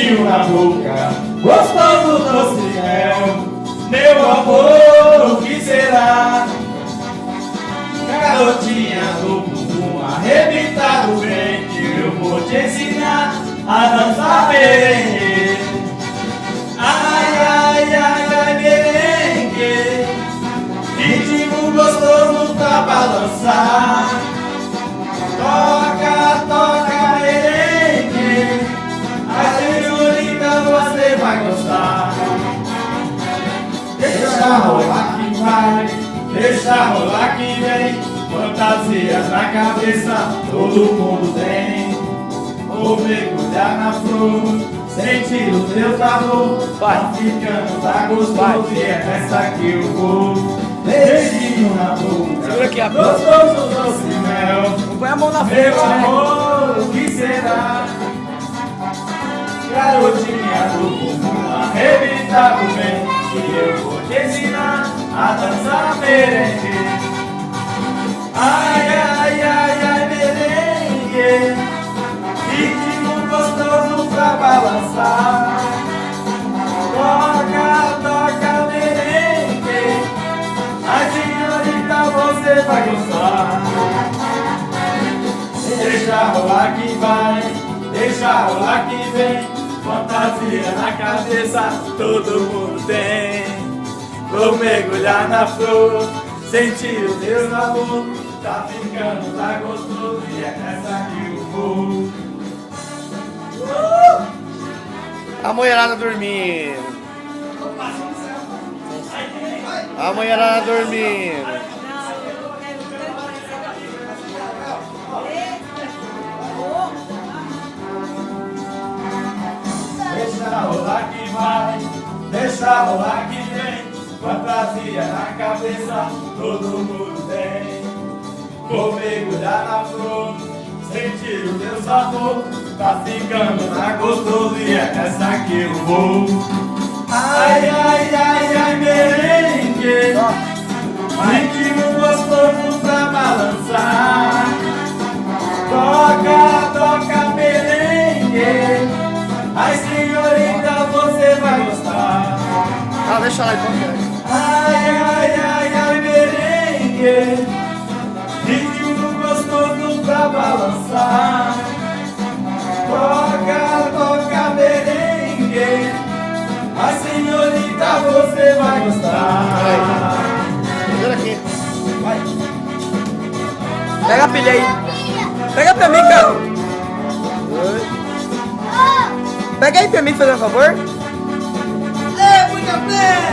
beijinho na boca, gostoso doce mel. Meu amor, o que será? Garotinha do bumbum arrebitado bem, que eu vou te ensinar a dançar merengue. Ai, ai, ai, ai, merengue, ritmo gostoso pra balançar. Toca, toca, merengue, a senhorita você vai gostar. Deixa rolar que vai, deixa rolar que vem, fantasias na cabeça todo mundo tem. Vou mergulhar na flor, sentir o teu sabor, tá ficando, tá gostoso e é nessa que eu vou. Beijinho na boca, segura aqui a gostoso doce mel. Põe a mão na frente, Meu né? amor, o que será? Garotinha do bumbum arrebitado bem, que eu vou te ensinar a dançar merengue. Ai, ai, ai, ai, merengue, ritmo gostoso pra balançar. Toca, toca, merengue, a senhorita você vai gostar. Deixa rolar que vai, deixa rolar que vem, fantasia na cabeça todo mundo tem. Vou mergulhar na flor, sentir o teu sabor, tá ficando, tá gostoso e é nessa que eu vou. A mulherada dormindo. A mulherada dormindo. Deixa rolar que vai, deixa rolar que vem, fantasia na cabeça todo mundo tem. Vou mergulhar na flor, sentir o teu sabor, tá ficando tá gostoso e é nessa que eu vou. Ai, ai, ai, ai, merengue, ritmo gostoso pra balançar. Toca, toca, merengue, ai, senhorita, você vai gostar. Ah, deixa lá então. Ai, ai, ai, ai, merengue, ritmo gostoso pra balançar. Toca, toca, merengue, ai, senhorita, você vai gostar. Segura aqui. Vai. Pega a pilha aí. Pega pra mim, cara. Pega aí pra mim, fazendo um favor. Muito bem!